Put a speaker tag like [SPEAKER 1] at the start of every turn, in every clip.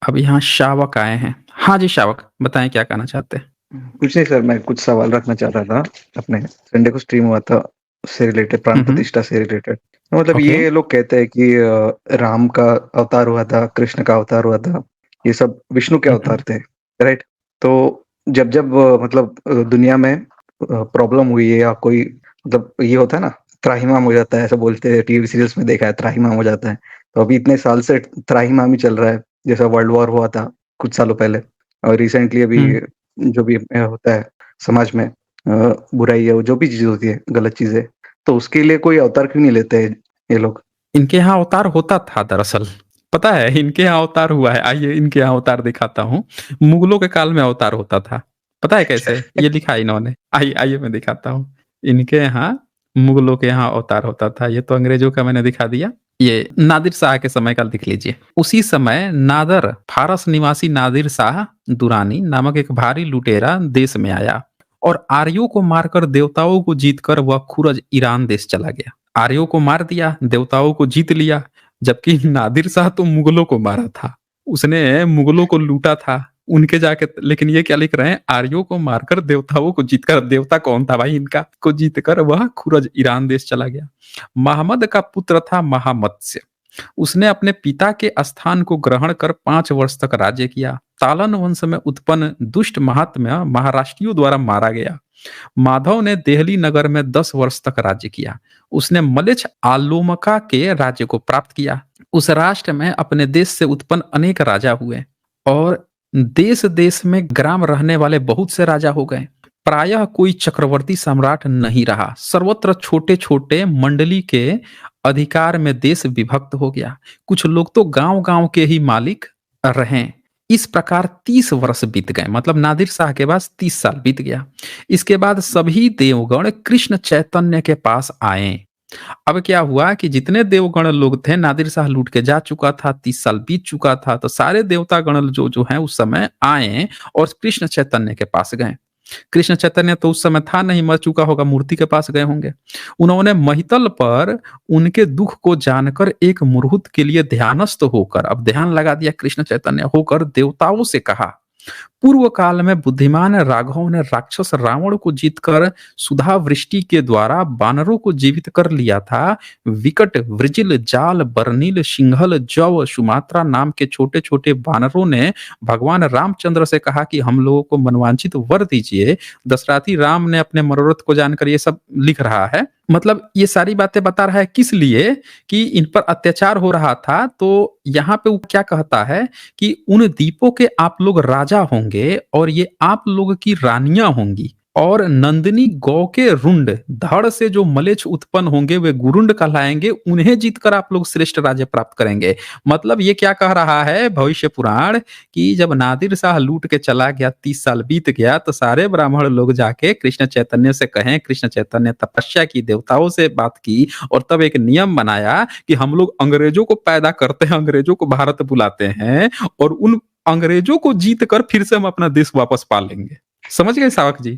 [SPEAKER 1] अब यहाँ शावक आए हैं। हाँ जी, शावक बताएँ क्या कहना चाहते हैं?
[SPEAKER 2] कुछ नहीं सर, मैं कुछ सवाल रखना चाह रहा था। अपने संडे को स्ट्रीम हुआ था, उससे रिलेटेड, प्राण
[SPEAKER 1] हुँ, हुँ।
[SPEAKER 2] प्रतिष्ठा से रिलेटेड। तो मतलब
[SPEAKER 1] ओके।
[SPEAKER 2] ये लोग कहते हैं कि राम का अवतार हुआ था, कृष्ण का अवतार हुआ था, ये सब विष्णु के
[SPEAKER 1] हुँ,
[SPEAKER 2] अवतार
[SPEAKER 1] हुँ।
[SPEAKER 2] थे, राइट? तो जब मतलब दुनिया में प्रॉब्लम हुई है या कोई मतलब ये होता है ना, त्राहिमाम हो जाता है, ऐसा बोलते हैं, टीवी सीरियल्स में देखा है, त्राहिमाम हो जाता है। तो अभी इतने साल से त्राहिमाम ही चल रहा है, जैसा वर्ल्ड वॉर हुआ था कुछ सालों पहले, और रिसेंटली अभी
[SPEAKER 1] हुँ।
[SPEAKER 2] जो भी होता है समाज में, बुराई है, जो भी चीज़ होती है, गलत चीज़ें, तो उसके लिए कोई अवतार क्यों नहीं लेते हैं ये लोग?
[SPEAKER 1] इनके यहाँ अवतार होता था दरअसल। पता है इनके यहाँ अवतार हुआ है, आइए इनके यहाँ अवतार दिखाता हूँ। मुगलों के काल में अवतार होता था। पता है कैसे? ये लिखा है इन्होंने। आइए आइए मैं दिखाता हूँ। इनके यहाँ मुगलों के यहाँ अवतार होता था। ये तो अंग्रेज़ों का मैंने दिखा दिया। ये नादिर शाह के समय का लिख लीजिए। उसी समय नादर, फारस निवासी नादिर शाह दुरानी नामक एक भारी लुटेरा देश में आया और आर्यों को मारकर देवताओं को जीतकर वह खुरज ईरान देश चला गया। आर्यों को मार दिया, देवताओं को जीत लिया, जबकि नादिर शाह तो मुगलों को मारा था। उसने मुगलों को लूटा था। उनके जाके लेकिन ये क्या लिख रहे हैं, आर्यों को मारकर देवताओं को जीतकर, देवता कौन था भाई इनका, को जीतकर वह खुरज ईरान देश चला गया। महमद का पुत्र था महामत्स्य। उसने अपने पिता के स्थान को ग्रहण कर 5 वर्ष तक राज्य किया। तालन वंश में उत्पन्न दुष्ट महात्मा महाराष्ट्रियों द्वारा मारा गया। माधव ने देहली नगर में 10 वर्ष तक राज्य किया। उसने मलेच्छ आलोमका के राज्य को प्राप्त किया। उस राष्ट्र में अपने देश से उत्पन्न अनेक राजा हुए और देश देश में ग्राम रहने वाले बहुत से राजा हो गए। प्रायः कोई चक्रवर्ती सम्राट नहीं रहा। सर्वत्र छोटे छोटे मंडली के अधिकार में देश विभक्त हो गया। कुछ लोग तो गांव गांव के ही मालिक रहे। इस प्रकार 30 वर्ष बीत गए, मतलब नादिर शाह के पास 30 साल बीत गया। इसके बाद सभी देवगण कृष्ण चैतन्य के पास आए। अब क्या हुआ कि जितने देवगण लोग थे, नादिर शाह लूट के जा चुका था, 30 साल बीत चुका था, तो सारे देवता गण जो जो हैं उस समय आए और कृष्ण चैतन्य के पास गए। कृष्ण चैतन्य तो उस समय था नहीं, मर चुका होगा, मूर्ति के पास गए होंगे। उन्होंने महितल पर उनके दुख को जानकर एक मुहूर्त के लिए ध्यानस्थ होकर, अब ध्यान लगा दिया कृष्ण चैतन्य, होकर देवताओं से कहा, पूर्व काल में बुद्धिमान राघव ने राक्षस रावण को जीतकर सुधा वृष्टि के द्वारा बानरों को जीवित कर लिया था। विकट, वृजिल, जाल, बर्निल, सिंहल, जव, सुमात्रा नाम के छोटे छोटे बानरों ने भगवान रामचंद्र से कहा कि हम लोगों को मनवांछित वर दीजिए। दशरथी राम ने अपने मनोरथ को जानकर ये सब लिख रहा है। मतलब ये सारी बातें बता रहा है किस लिए, कि इन पर अत्याचार हो रहा था। तो यहाँ पे वो क्या कहता है कि उन द्वीपों के आप लोग राजा होंगे और ये आप लोग की रानियां होंगी, और नंदिनी गौ के रुंड धड़ से जो मलेच्छ उत्पन्न होंगे वे गुरुंड कहलाएंगे, उन्हें जीतकर आप लोग श्रेष्ठ राज्य प्राप्त करेंगे। मतलब ये क्या कह रहा है भविष्य पुराण, कि जब नादिर शाह लूट के चला गया, 30 साल बीत गया, तो सारे ब्राह्मण लोग जाके कृष्ण चैतन्य से कहें, कृष्ण चैतन्य तपस्या की, देवताओं से बात की और तब एक नियम बनाया कि हम लोग अंग्रेजों को पैदा करते हैं, अंग्रेजों को भारत बुलाते हैं और उन अंग्रेजों को जीत कर फिर से हम अपना देश वापस पा लेंगे। समझ गए सावक जी?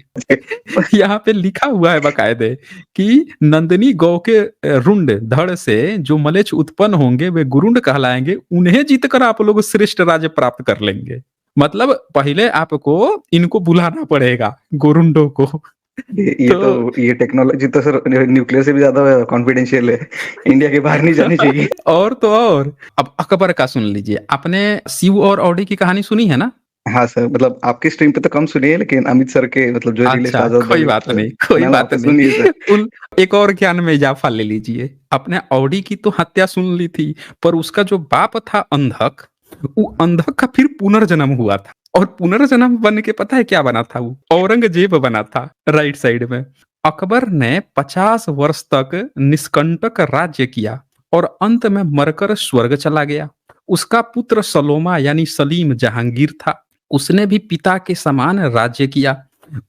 [SPEAKER 1] यहाँ पे लिखा हुआ है बकायदे कि नंदिनी गौ के रुंड धड़ से जो मलेच्छ उत्पन्न होंगे वे गुरुंड कहलाएंगे, उन्हें जीतकर आप लोग श्रेष्ठ राज्य प्राप्त कर लेंगे। मतलब पहले आपको इनको बुलाना पड़ेगा, गोरुंडों को। तो
[SPEAKER 2] ये टेक्नोलॉजी तो सर न्यूक्लियर से भी ज़्यादा कॉन्फिडेंशियल है। इंडिया के बाहर नहीं जानी चाहिए।
[SPEAKER 1] और तो और, अब अकबर का सुन लीजिए। आपने शिव और औडी की कहानी सुनी है ना?
[SPEAKER 2] हाँ सर, मतलब आपकी स्ट्रीम पे तो कम सुनी है, लेकिन अमित सर के मतलब जोशीले
[SPEAKER 1] अच्छा,
[SPEAKER 2] शाहजादा
[SPEAKER 1] कोई
[SPEAKER 2] के
[SPEAKER 1] बात नहीं, कोई
[SPEAKER 2] नाम
[SPEAKER 1] बात
[SPEAKER 2] आपने सुनी है
[SPEAKER 1] नहीं।
[SPEAKER 2] सर।
[SPEAKER 1] उन एक और ज्ञान में इजाफा ले लीजिए। आपने औडी की तो हत्या सुन ली थी, पर उसका जो बाप था अंधक, वो अंधक का फिर पुनर्जन्म हुआ था और पुनर्जन्म बन के पता है क्या बना था? वो औरंगजेब बना था राइट साइड में। अकबर ने 50 वर्ष तक निष्कंटक राज्य किया और अंत में मरकर स्वर्ग चला गया। उसका पुत्र सलोमा यानी सलीम जहांगीर था। उसने भी पिता के समान राज्य किया।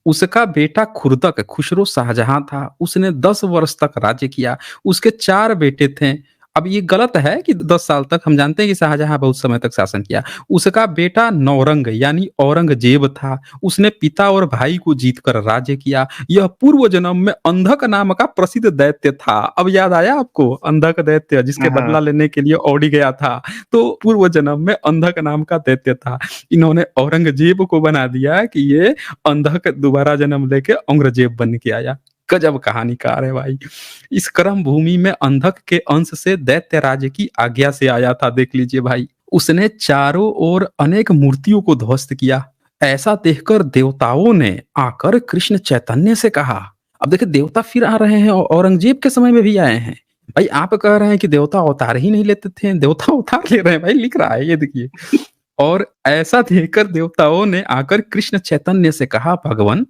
[SPEAKER 1] उसका बेटा खुर्दक खुसरो शाहजहां था। उसने 10 वर्ष तक राज्य किया। उसके 4 बेटे थे। अब ये गलत है कि 10 साल तक हम जानते हैं कि शाहजहां बहुत समय तक शासन किया। उसका बेटा नौरंग यानी औरंगजेब था। उसने पिता और भाई को जीतकर राज्य किया। यह पूर्व जन्म में अंधक नाम का प्रसिद्ध दैत्य था। अब याद आया आपको? अंधक दैत्य जिसके
[SPEAKER 2] हाँ,
[SPEAKER 1] बदला लेने के लिए औडी गया था। तो पूर्व जन्म में अंधक नाम का दैत्य था। इन्होंने औरंगजेब को बना दिया कि ये अंधक दोबारा जन्म लेके औरंगजेब बन के आया। गजब कहानीकार है भाई। इस कर्म भूमि में अंधक के अंश से दैत्य राज्य की आज्ञा से आया था, देख लीजिए भाई। उसने चारों ओर अनेक मूर्तियों को ध्वस्त किया। ऐसा देखकर देवताओं ने आकर कृष्ण चैतन्य से कहा। अब देखिए देवता फिर आ रहे हैं और औरंगजेब के समय में भी आए हैं। भाई आप कह रहे हैं कि देवता अवतार ही नहीं लेते थे, देवता अवतार ले रहे हैं भाई, लिख रहा है ये देखिए। और ऐसा देखकर देवताओं ने आकर कृष्ण चैतन्य से कहा, भगवान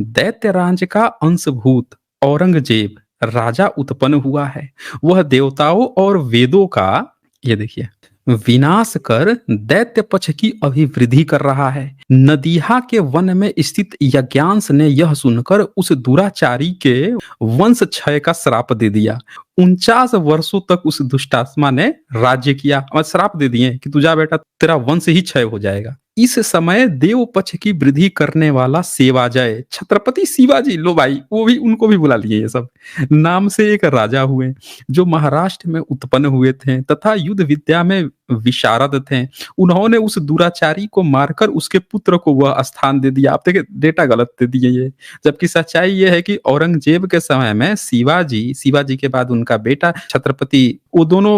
[SPEAKER 1] दैत्यराज का अंशभूत औरंगजेब राजा उत्पन्न हुआ है। वह देवताओं और वेदों का, ये देखिए, विनाश कर दैत्य पक्ष की अभिवृद्धि कर रहा है। नदीहा के वन में स्थित यज्ञांश ने यह सुनकर उस दुराचारी के वंश क्षय का श्राप दे दिया। 49 वर्षों तक उस दुष्टात्मा ने राज्य किया और श्राप दे दिए कि तुझा बेटा तेरा वंश ही क्षय हो जाएगा। इस समय देव पक्ष की वृद्धि करने वाला सेवाजय छत्रपति शिवाजी, लो भाई वो भी, उनको भी बुला लिए ये सब, नाम से एक राजा हुए जो महाराष्ट्र में उत्पन्न हुए थे तथा युद्ध विद्या में विशारद थे। उन्होंने उस दुराचारी को मारकर उसके पुत्र को वह स्थान दे दिया। आप देखिए डेटा गलत दे दिए ये, जबकि सच्चाई ये है कि औरंगजेब के समय में शिवाजी के बाद उनका बेटा छत्रपति, वो दोनों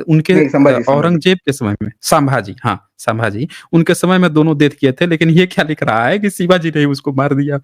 [SPEAKER 1] उनके
[SPEAKER 2] नहीं, संभाजी।
[SPEAKER 1] औरंगजेब के समय में संभाजी, हाँ संभाजी, उनके समय में दोनों डेथ किए थे। लेकिन ये क्या लिख रहा है कि शिवाजी ने उसको मार दिया।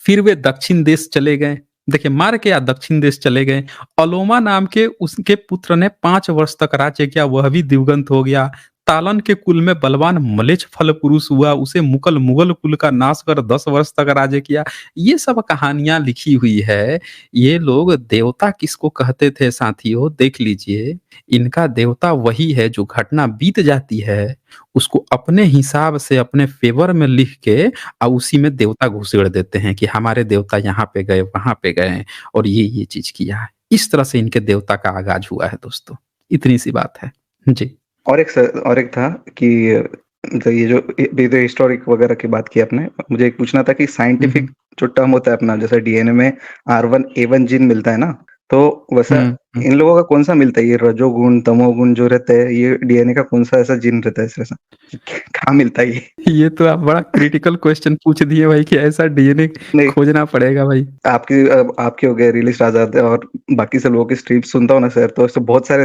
[SPEAKER 1] फिर वे दक्षिण देश चले गए। देखिए मार के या दक्षिण देश चले गए। अलोमा नाम के उसके पुत्र ने 5 वर्ष तक राज्य किया, वह भी दिवंगत हो गया। तालन के कुल में बलवान मलेच्छ फल पुरुष हुआ, उसे मुगल कुल का नाश कर 10 वर्ष तक राज्य किया। ये सब कहानियां लिखी हुई है। ये लोग देवता किसको कहते थे साथियों, देख लीजिए। इनका देवता वही है जो घटना बीत जाती है उसको अपने हिसाब से अपने फेवर में लिख के और उसी में देवता घुसेड़ देते हैं कि हमारे देवता यहाँ पे गए वहां पे गए और ये चीज किया है। इस तरह से इनके देवता का आगाज हुआ है दोस्तों। इतनी सी बात है जी।
[SPEAKER 2] और एक था कि तो ये जो हिस्टोरिक वगैरह की बात की आपने, मुझे एक पूछना था कि साइंटिफिक जो टर्म होता है अपना, जैसे डीएनए में R1A1 जीन मिलता है ना, तो वैसा इन लोगों का कौन सा मिलता है? ये रजोगुण तमोगुण जो रहता है, ये डीएनए का कौन सा ऐसा जीन रहता है इस वैसा, कहाँ मिलता है
[SPEAKER 1] ये तो आप बड़ा क्रिटिकल क्वेश्चन पूछ दिए भाई कि ऐसा डीएनए
[SPEAKER 2] नहीं,
[SPEAKER 1] खोजना पड़ेगा भाई।
[SPEAKER 2] आपकी हो गए रिलीज आजाद और बाकी से लोगों की स्ट्रीम सुनता हूँ ना सर, तो उससे बहुत सारे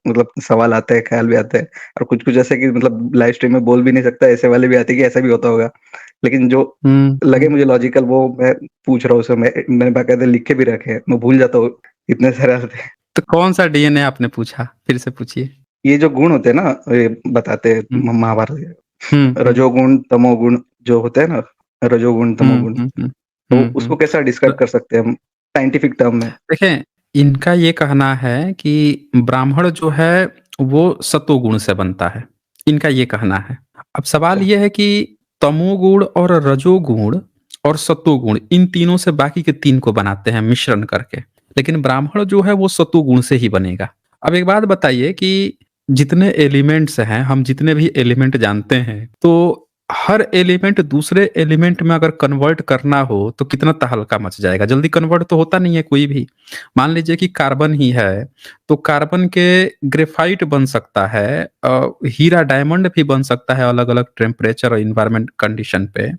[SPEAKER 2] मतलब सवाल आते हैं, ख्याल भी आते हैं, और कुछ कुछ ऐसे कि मतलब लाइव स्ट्रीम में बोल भी नहीं सकता, ऐसे वाले भी आते हैं कि ऐसा भी होता होगा। लेकिन जो लगे मुझे लॉजिकल वो मैं पूछ रहा हूँ सर। मैंने बाकायदा लिख के भी रखे हैं, मैं भूल जाता हूँ, इतने सारे आते हैं।
[SPEAKER 1] तो कौन सा डीएनए आपने पूछा, फिर से पूछिए।
[SPEAKER 2] ये जो गुण होते हैं ना, ये बताते हैं महाभारत, रजोगुण तमोगुण जो होते हैं ना, रजोगुण तमोगुण, तो उसको कैसा डिस्क्राइब कर सकते हैं हम साइंटिफिक टर्म में?
[SPEAKER 1] देखें इनका ये कहना है कि ब्राह्मण जो है वो सतोगुण से बनता है, इनका ये कहना है। अब सवाल ये है कि तमोगुण और रजोगुण और सतोगुण इन तीनों से बाकी के 3 को बनाते हैं मिश्रण करके, लेकिन ब्राह्मण जो है वो सतोगुण से ही बनेगा। अब एक बात बताइए कि जितने एलिमेंट्स हैं, हम जितने भी एलिमेंट जानते हैं, तो हर एलिमेंट दूसरे एलिमेंट में अगर कन्वर्ट करना हो तो कितना तहलका मच जाएगा। जल्दी कन्वर्ट तो होता नहीं है कोई भी। मान लीजिए कि कार्बन ही है, तो कार्बन के ग्रेफाइट बन सकता है, हीरा डायमंड भी बन सकता है अलग अलग टेम्परेचर और इन्वायरमेंट कंडीशन पे।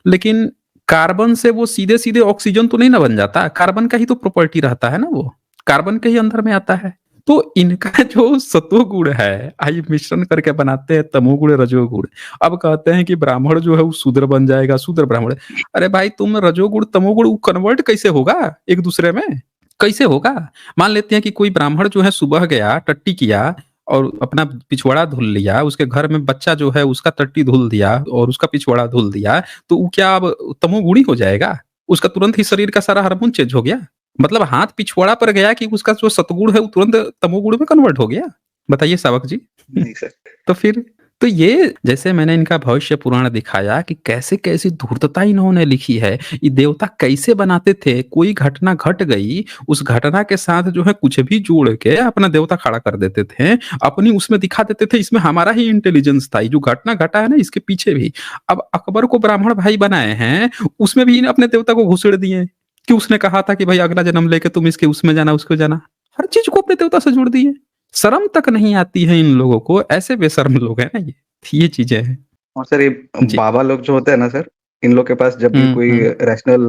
[SPEAKER 1] लेकिन कार्बन से वो सीधे सीधे ऑक्सीजन तो नहीं ना बन जाता, कार्बन का ही तो प्रॉपर्टी रहता है ना, वो कार्बन के ही अंदर में आता है। तो इनका जो सतोगुण है, आइए मिश्रण करके बनाते हैं तमोगुण रजोगुण। अब कहते हैं कि ब्राह्मण जो है वो शूद्र बन जाएगा, शूद्र ब्राह्मण। अरे भाई तुम रजोगुण तमोगुण कन्वर्ट कैसे होगा एक दूसरे में, कैसे होगा? मान लेते हैं कि कोई ब्राह्मण जो है सुबह गया टट्टी किया और अपना पिछवाड़ा धुल लिया, उसके घर में बच्चा जो है उसका टट्टी धुल दिया और उसका पिछवाड़ा धुल दिया, तो वो क्या अब तमोगुणी हो जाएगा? उसका तुरंत ही शरीर का सारा हार्मोन चेंज हो गया। मतलब हाथ पिछवाड़ा पर गया कि उसका जो सतगुण है वो तुरंत तमोगुण में कन्वर्ट हो गया। बताइए सावक जी।
[SPEAKER 2] नहीं सर।
[SPEAKER 1] तो फिर तो ये जैसे मैंने इनका भविष्य पुराण दिखाया कि कैसे-कैसी धूर्तता इन्होंने लिखी है। ये देवता कैसे बनाते थे, कोई घटना घट गई, उस घटना के साथ जो है कुछ भी जोड़ के अपना देवता खड़ा कर देते थे। अपनी उसमें दिखा देते थे इसमें हमारा ही इंटेलिजेंस था। ये जो घटना घटा है ना इसके पीछे भी। अब अकबर को ब्राह्मण भाई बनाए हैं, उसमें भी इन्हें अपने देवता को घुसेड़ दिए कि उसने कहा था कि भाई अगला जन्म लेके तुम इसके उसमें जाना, उसको जाना। हर चीज़ को अपने देवता से जोड़ दिए। शर्म तक नहीं आती है इन लोगों को, ऐसे बेशर्म लोग हैं ना ये चीज़ें हैं।
[SPEAKER 2] और सर ये
[SPEAKER 1] जी।
[SPEAKER 2] बाबा लोग जो होते हैं ना सर, इन लोग के पास जब भी
[SPEAKER 1] हुँ,
[SPEAKER 2] कोई
[SPEAKER 1] हुँ,
[SPEAKER 2] रैशनल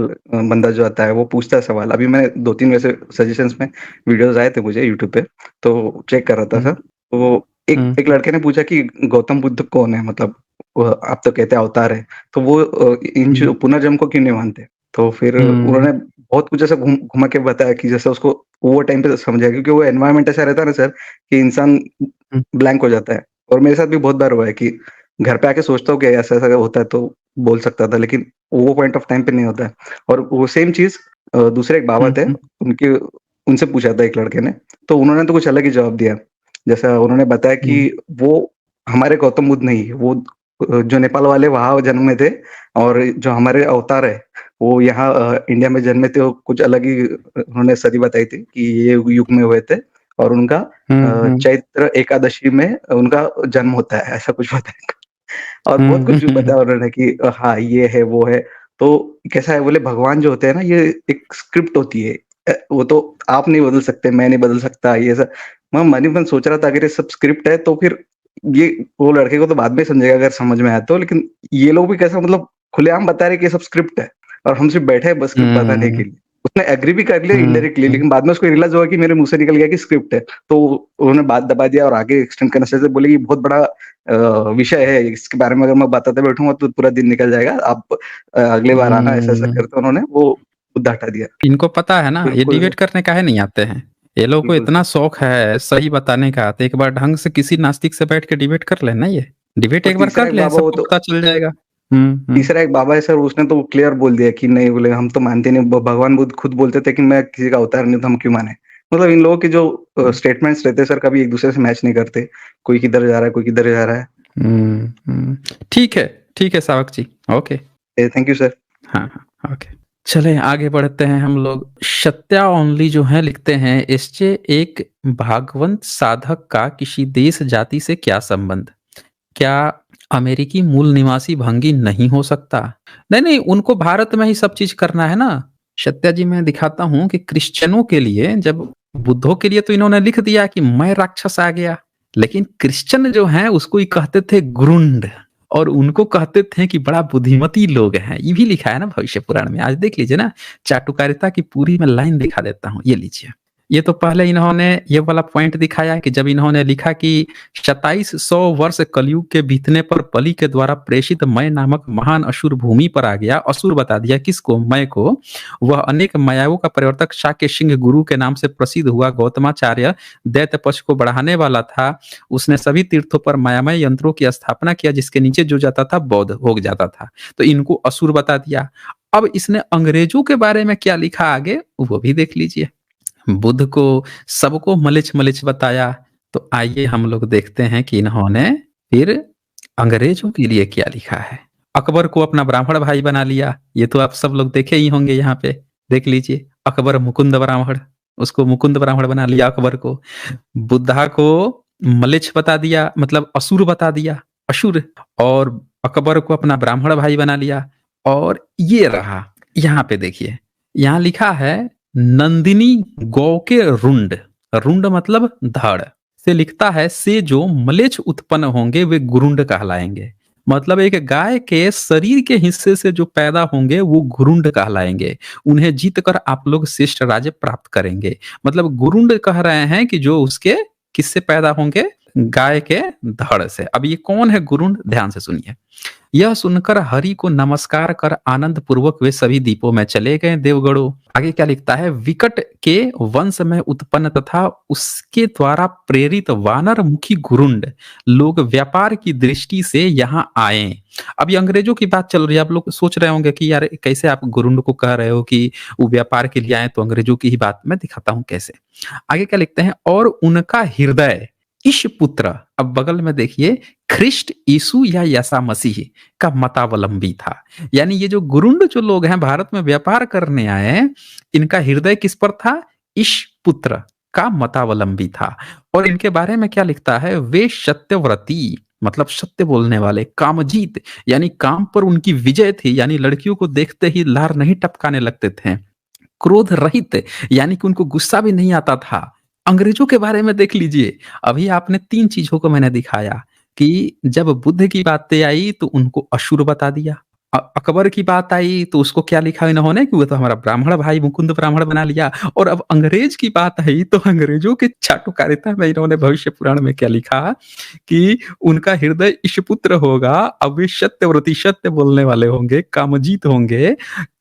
[SPEAKER 2] बंदा जो आता है वो पूछता है सवाल। अभी मैंने 2-3 वैसे सजेशंस में वीडियोज़ आए थे मुझे यूट्यूब पे, तो चेक कर रहा था
[SPEAKER 1] हुँ,
[SPEAKER 2] सर। तो एक
[SPEAKER 1] हुँ,
[SPEAKER 2] एक लड़के ने पूछा कि गौतम बुद्ध कौन है? मतलब आप तो कहते हैं अवतार है, तो वो इन
[SPEAKER 1] हुँ,
[SPEAKER 2] जो पुनर्जन्म को क्यों नहीं मानते? तो फिर
[SPEAKER 1] हुँ,
[SPEAKER 2] उन्होंने बहुत कुछ ऐसा घुमा के बताया कि जैसे उसको वो टाइम पे समझ आया, क्योंकि वो एनवायरनमेंट ऐसा रहता है ना सर कि इंसान
[SPEAKER 1] हुँ,
[SPEAKER 2] ब्लैंक हो जाता है। और मेरे साथ भी बहुत बार हुआ है कि घर पे आके सोचता हूँ कि ऐसा-ऐसा होता है तो बोल सकता था, लेकिन वो पॉइंट ऑफ टाइम पे नहीं होता है। और वो सेम चीज़ दूसरे एक बाबा
[SPEAKER 1] हुँ,
[SPEAKER 2] थे,
[SPEAKER 1] हुँ,
[SPEAKER 2] उनके उनसे पूछा था एक लड़के ने, तो उन्होंने तो कुछ अलग ही जवाब दिया। जैसा उन्होंने बताया कि
[SPEAKER 1] हुँ,
[SPEAKER 2] वो हमारे गौतम बुद्ध नहीं, वो जो नेपाल वाले वहाँ जन्मे थे, और जो हमारे अवतार है, वो यहाँ इंडिया में जन्मे थे। वो कुछ अलग ही उन्होंने सदी बताई थी कि ये युग में हुए थे, और उनका
[SPEAKER 1] हुँ, हुँ,
[SPEAKER 2] चैत्र एकादशी में उनका जन्म होता है, ऐसा कुछ बताया। और बहुत
[SPEAKER 1] हुँ,
[SPEAKER 2] कुछ बताया उन्होंने कि हाँ, ये है, वो है। तो कैसा है, बोले भगवान जो होते हैं ना, ये एक स्क्रिप्ट होती है। वो तो आप नहीं बदल सकते, मैं नहीं बदल सकता, ये सब। मैं मन ही मन सोच रहा था, अगर ये सब स्क्रिप्ट है तो फिर ये वो लड़के को तो बाद में समझेगा अगर समझ में आया तो, लेकिन ये लोग भी कैसा, मतलब खुलेआम बता रहे हैं कि ये सब स्क्रिप्ट है, और हम सिर्फ बैठे हैं बस स्क्रिप्ट बताने के लिए। उसने एग्री भी कर लिया
[SPEAKER 1] हुँ,
[SPEAKER 2] इनडायरेक्टली,
[SPEAKER 1] हुँ।
[SPEAKER 2] लेकिन बाद में उसको रियलाइज़ हुआ कि मेरे मुँह से निकल गया कि स्क्रिप्ट है। तो उन्होंने बात दबा दिया और आगे एक्सटेंड करना चाहते, बोले ये बहुत बड़ा विषय है, इसके बारे में अगर मैं बताते बैठूँगा तो पूरा दिन निकल जाएगा। आप अगली बार आना, ऐसा-ऐसा
[SPEAKER 1] हुँ।
[SPEAKER 2] करके उन्होंने वो मुद्दा हटा दिया।
[SPEAKER 1] इनको पता है ना, ये
[SPEAKER 2] बिल्कुल सर,
[SPEAKER 1] डिबेट करने काहे नहीं आते हैं। ये लोगों को
[SPEAKER 2] बिल्कुल
[SPEAKER 1] इतना
[SPEAKER 2] सर।
[SPEAKER 1] शौक है सही बताने का, तो एक बार ढंग से किसी नास्तिक से बैठ के डिबेट कर लें ना ये। डिबेट
[SPEAKER 2] और
[SPEAKER 1] एक बार कर लें, सबको पता चल जाएगा। हुँ, हुँ,
[SPEAKER 2] तीसरा एक बाबा है सर, उसने तो क्लियर बोल दिया कि नहीं, बोले हम तो मानते नहीं। भगवान बुद्ध खुद बोलते थे कि मैं किसी का अवतार नहीं हूँ, तो हम क्यों माने? मतलब इन लोगों के जो
[SPEAKER 1] हुँ,
[SPEAKER 2] स्टेटमेंट्स रहते हैं सर, कभी एक दूसरे से मैच नहीं करते। कोई किधर जा रहा है, कोई किधर जा रहा है।
[SPEAKER 1] हुँ, हुँ। ठीक है सावक जी। ओके।
[SPEAKER 2] Thank you sir.
[SPEAKER 1] हाँ, हाँ, ओके। चलें आगे बढ़ते हैं हम लोग। सत्या ओनली जो है लिखते हैं, इससे एक भागवंत साधक का किसी देश जाति से क्या संबंध? क्या अमेरिकी मूल निवासी भंगी नहीं हो सकता? नहीं, नहीं, उनको भारत में ही सब चीज़ करना है ना। सत्या जी मैं दिखाता हूँ कि क्रिश्चियनों के लिए जब बुद्धों के लिए तो इन्होंने लिख दिया कि मैं राक्षस आ गया। लेकिन क्रिश्चियन जो हैं उसको ये कहते थे ग्रुंड और उनको कहते थे कि बड़ा बुद्धिमती लोग हैं। ये भी लिखा है ना भविष्य पुराण में। आज देख लीजिए ना, चाटुकारिता की पूरी मैं लाइन दिखा देता हूँ। ये लीजिए। ये तो पहले इन्होंने ये वाला पॉइंट दिखाया कि जब इन्होंने लिखा कि 2700 वर्ष कलयुग के बीतने पर बलि के द्वारा प्रेषित मय नामक महान असुर भूमि पर आ गया। असुर बता दिया किसको? मय को। वह अनेक मायाओं का प्रवर्तक शाक्य सिंह गुरु के नाम से प्रसिद्ध हुआ। गौतमाचार्य दैत्य पक्ष को बढ़ाने वाला था। उसने सभी तीर्थों पर मायामय यंत्रों की स्थापना किया जिसके नीचे जो जाता था बौद्ध हो जाता था। तो इनको असुर बता दिया। अब इसने अंग्रेजों के बारे में क्या लिखा आगे वो भी देख लीजिए। बुद्ध को सबको मलिच-मलिच बताया। तो आइए हम लोग देखते हैं कि इन्होंने फिर अंग्रेजों के लिए क्या लिखा है। अकबर को अपना ब्राह्मण भाई बना लिया। ये तो आप सब लोग देखे ही होंगे यहाँ पे। देख लीजिए अकबर मुकुंद ब्राह्मण, उसको मुकुंद ब्राह्मण बना लिया अकबर को। बुद्धा को मलिच बता दिया मतलब असुर बता दिया, असुर और अकबर को अपना ब्राह्मण भाई बना लिया। और ये रहा, यहाँ पे देखिए, यहाँ लिखा है नंदिनी गौ के रुंड, रुंड मतलब धड़ से लिखता है से जो मलेच्छ उत्पन्न होंगे वे गुरुंड कहलाएंगे। मतलब एक गाय के शरीर के हिस्से से जो पैदा होंगे वो गुरुंड कहलाएंगे। उन्हें जीत कर आप लोग श्रेष्ठ राज्य प्राप्त करेंगे। मतलब गुरुंड कह रहे हैं कि जो उसके किससे पैदा होंगे? गाय के धड़ से। अब ये कौन है गुरुंड? ध्यान से सुनिए। यह सुनकर हरि को नमस्कार कर आनंद पूर्वक वे सभी द्वीपों में चले गए देवगणों। आगे क्या लिखता है? विकट के वंश में उत्पन्न तथा उसके द्वारा प्रेरित वानर मुखी गुरुंड लोग व्यापार की दृष्टि से यहाँ आए। अब ये अंग्रेजों की बात चल रही है। आप लोग सोच रहे होंगे कि यार कैसे आप गुरुंड को कह रहे हो कि वो व्यापार के लिए आए, तो अंग्रेजों की ही बात मैं दिखाता हूँ कैसे। आगे क्या लिखते हैं? और उनका हृदय ईशपुत्र, अब बगल में देखिए ख्रिस्ट यीशु या यसा मसीह का मतावलंबी था। यानी ये जो गुरुंड जो लोग हैं भारत में व्यापार करने आए, इनका हृदय किस पर था? ईशपुत्र का मतावलंबी था। और इनके बारे में क्या लिखता है? वे सत्यव्रती, मतलब सत्य बोलने वाले, कामजीत यानी काम पर उनकी विजय थी, यानी लड़कियों को देखते ही लार नहीं टपकाने लगते थे। क्रोध रहित यानी कि उनको गुस्सा भी नहीं आता था। अंग्रेजों के बारे में देख लीजिए, अभी आपने 3 चीज़ों को मैंने दिखाया कि जब बुद्ध की बातें आई तो उनको असुर बता दिया। अकबर की बात आई तो उसको क्या लिखा इन्होंने कि वो तो हमारा ब्राह्मण भाई मुकुंद ब्राह्मण बना लिया। और अब अंग्रेज की बात आई तो अंग्रेजों के चाटुकारिता में इन्होंने भविष्य पुराण में क्या लिखा कि उनका हृदय ईशपुत्र होगा, अब वे सत्यव्रती, सत्य बोलने वाले होंगे, कामजीत होंगे,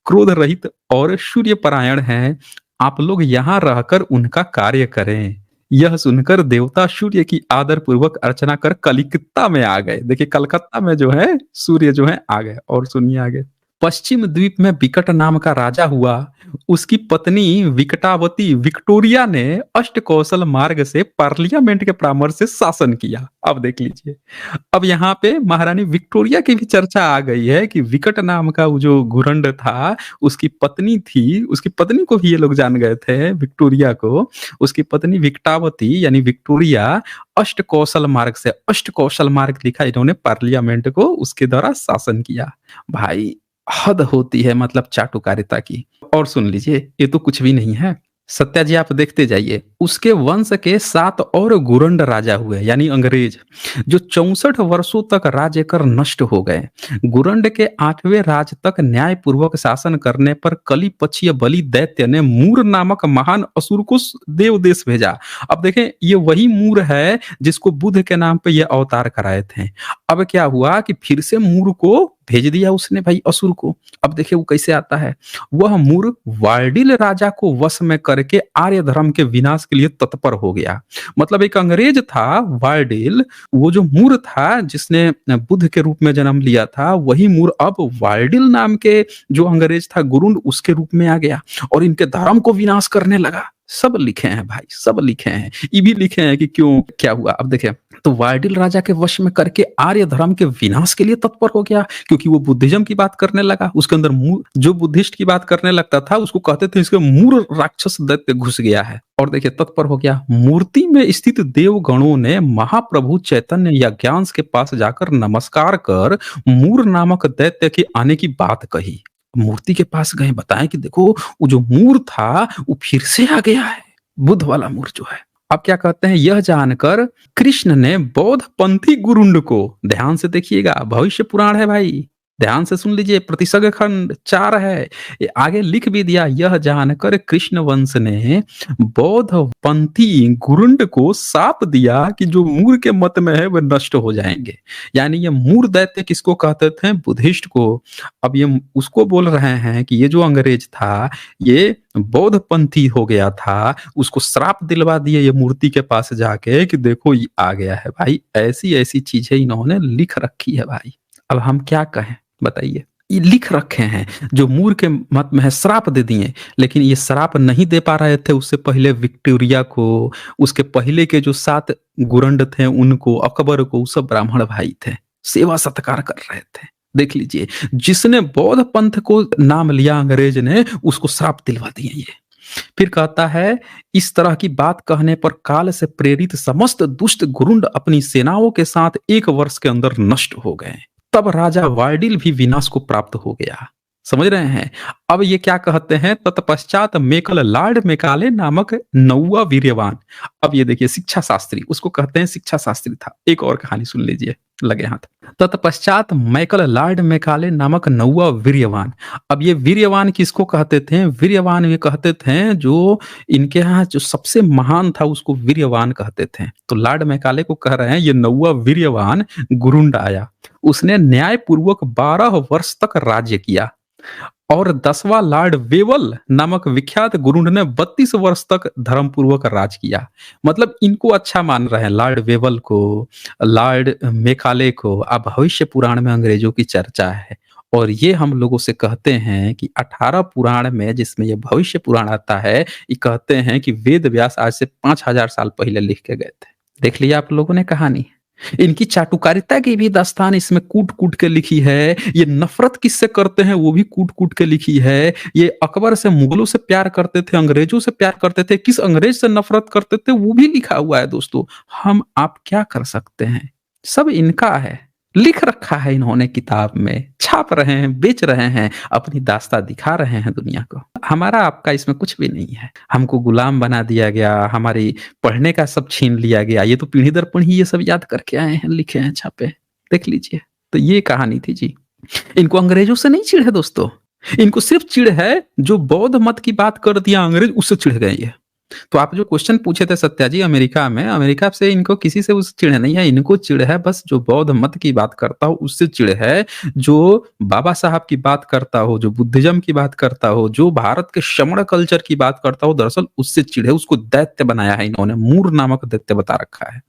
[SPEAKER 1] क्रोध रहित और सूर्यपरायण हैं। आप लोग यहाँ रहकर उनका कार्य करें। यह सुनकर देवता सूर्य की आदर पूर्वक अर्चना कर कलिकत्ता में आ गए। देखिए कलकत्ता में जो है सूर्य जो है आ गए। और सुनिए आगे, पश्चिम द्वीप में विकट नाम का राजा हुआ। उसकी पत्नी विकटावती विक्टोरिया ने अष्टकौशल मार्ग से पार्लियामेंट के परामर्श से शासन किया। अब देख लीजिए, अब यहाँ पे महारानी विक्टोरिया की भी चर्चा आ गई है कि विकट नाम का वो जो घुरंड था, उसकी पत्नी थी, उसकी पत्नी को भी ये लोग जान गए थे, विक्टोरिया को। उसकी पत्नी विक्टावती यानी विक्टोरिया अष्ट कौशल मार्ग लिखा इन्होंने पार्लियामेंट को, उसके द्वारा शासन किया। भाई हद होती है मतलब चाटुकारिता की। और सुन लीजिए, ये तो कुछ भी नहीं है, सत्या जी आप देखते जाइए, उसके वंश के 7 और गुरंड राजा हुए यानी अंग्रेज, जो 64 वर्षों तक राज्य कर नष्ट हो गए। गुरंड के 8वें राज तक न्याय पूर्वक शासन करने पर कली पक्षीय बलि दैत्य ने मूर नामक महान असुर को देव देश भेजा। अब देखें, ये वही मूर है जिसको बुद्ध के नाम पे ये अवतार कराए थे। अब क्या हुआ कि फिर से मूर को भेज दिया उसने भाई, असुर को। अब देखिए वो कैसे आता है, वह मूर वार्डिल राजा को वश में करके आर्य धर्म के विनाश के लिए तत्पर हो गया। मतलब एक अंग्रेज था वार्डिल, वो जो मूर था जिसने बुद्ध के रूप में जन्म लिया था, वही मूर अब वार्डिल नाम के जो अंग्रेज था गुरुंड, उसके रूप में आ गया और इनके धर्म को विनाश करने लगा। सब लिखे हैं भाई, सब लिखे हैं, ये भी लिखे हैं कि क्यों क्या हुआ। अब देखें, तो वार्डिल राजा के वश में करके आर्य धर्म के विनाश के लिए तत्पर हो गया, क्योंकि वो बुद्धिज्म की बात करने लगा। उसके अंदर जो बुद्धिस्ट की बात करने लगता था उसको कहते थे इसके मूर राक्षस दैत्य घुस गया है। और देखिए तत्पर हो गया। मूर्ति में स्थित देवगणों ने महाप्रभु चैतन्य यज्ञांश के पास जाकर नमस्कार कर मूर नामक दैत्य के आने की बात कही। मूर्ति के पास गए, बताएं कि देखो वो जो मूर था वो फिर से आ गया है, बुद्ध वाला मूर जो है। अब क्या कहते हैं, यह जानकर कृष्ण ने बौद्ध पंथी गुरुंड को, ध्यान से देखिएगा भविष्य पुराण है भाई, ध्यान से सुन लीजिए, प्रतिसग खंड 4 है, ये आगे लिख भी दिया। यह जानकर कृष्ण वंश ने बौद्ध पंथी गुरुंड को साप दिया कि जो मूर के मत में है वह नष्ट हो जाएंगे। यानी ये मूर दैत्य किसको कहते थे? बुद्धिस्ट को। अब ये उसको बोल रहे हैं कि ये जो अंग्रेज था ये बौद्ध पंथी हो गया था, उसको श्राप दिलवा दिए ये मूर्ति के पास जाके कि देखो ये आ गया है। भाई ऐसी ऐसी चीजें इन्होंने लिख रखी है भाई, अब हम क्या कहें बताइए। ये लिख रखे हैं, जो मूर के मत में है श्राप दे दिए, लेकिन ये श्राप नहीं दे पा रहे थे उससे पहले विक्टोरिया को, उसके पहले के जो 7 गुरंड थे उनको, अकबर को, सब ब्राह्मण भाई थे, सेवा सत्कार कर रहे थे। देख लीजिए, जिसने बौद्ध पंथ को नाम लिया अंग्रेज ने, उसको श्राप दिलवा दिए ये। फिर कहता है, इस तरह की बात कहने पर काल से प्रेरित समस्त दुष्ट गुरुंड अपनी सेनाओं के साथ 1 वर्ष के अंदर नष्ट हो गए। तब राजा वार्डिल भी विनाश को प्राप्त हो गया। समझ रहे हैं? अब ये क्या कहते हैं, तत्पश्चात मेकल लॉर्ड मेकाले नामक नौवा वीर्यवान। अब ये देखिए शिक्षा शास्त्री, उसको कहते हैं शिक्षा शास्त्री था। एक और कहानी सुन लीजिए, लगे हाथ। तत्पश्चात मैकल लॉर्ड मेकाले नामक नौवा वीर्यवान। अब ये वीर्यवान किसको कहते थे? वीर्यवान ये कहते थे जो इनके यहाँ जो सबसे महान था उसको वीर्यवान कहते थे। तो लॉर्ड मेकाले को कह रहे हैं ये नौवा वीर्यवान गुरुंड आया, उसने न्यायपूर्वक 12 वर्ष तक राज्य किया। और 10वां लॉर्ड वेवल नामक विख्यात गुरुंड ने 32 वर्ष तक धर्मपूर्वक राज किया। मतलब इनको अच्छा मान रहे हैं, लॉर्ड वेवल को, लॉर्ड मेकाले को। अब भविष्य पुराण में अंग्रेजों की चर्चा है और ये हम लोगों से कहते हैं कि 18 पुराण में, जिसमें ये भविष्य पुराण आता है, ये कहते हैं कि वेद व्यास आज से 5000 साल पहले लिख के गए थे। देख लिया आप लोगों ने कहानी। इनकी चाटुकारिता की भी दास्तान इसमें कूट-कूट के लिखी है। ये नफ़रत किससे करते हैं वो भी कूट-कूट के लिखी है। ये अकबर से मुगलों से प्यार करते थे, अंग्रेज़ों से प्यार करते थे, किस अंग्रेज़ से नफ़रत करते थे वो भी लिखा हुआ है दोस्तों। हम आप क्या कर सकते हैं? सब इनका है। लिख रखा है इन्होंने किताब में, छाप रहे हैं, बेच रहे हैं, अपनी दास्ताँ दिखा रहे हैं दुनिया को। हमारा आपका इसमें कुछ भी नहीं है। हमको गुलाम बना दिया गया, हमारी पढ़ने का सब छीन लिया गया। ये तो पीढ़ी दर पीढ़ी ये सब याद करके आए हैं, लिखे हैं, छापे हैं। देख लीजिए। तो ये कहानी थी जी। इनको अंग्रेज़ों से नहीं चिढ़ है दोस्तों। इनको सिर्फ़ चिढ़ है जो बौद्ध मत की बात कर दिया अंग्रेज़ उससे चिढ़ गए ये। तो आप जो क्वेश्चन पूछे थे सत्या जी अमेरिका में, अमेरिका से इनको किसी से उस चिढ़ नहीं है, इनको चिढ़ है बस जो बौद्ध मत की बात करता हो उससे चिढ़ है, जो बाबा साहब की बात करता हो, जो बुद्धिज़्म की बात करता हो, जो भारत के श्रमण कल्चर की बात करता हो दरअसल उससे चिढ़ है, उसको दैत्य बनाया है इन्होंने, मूर नामक दैत्य बता रखा है।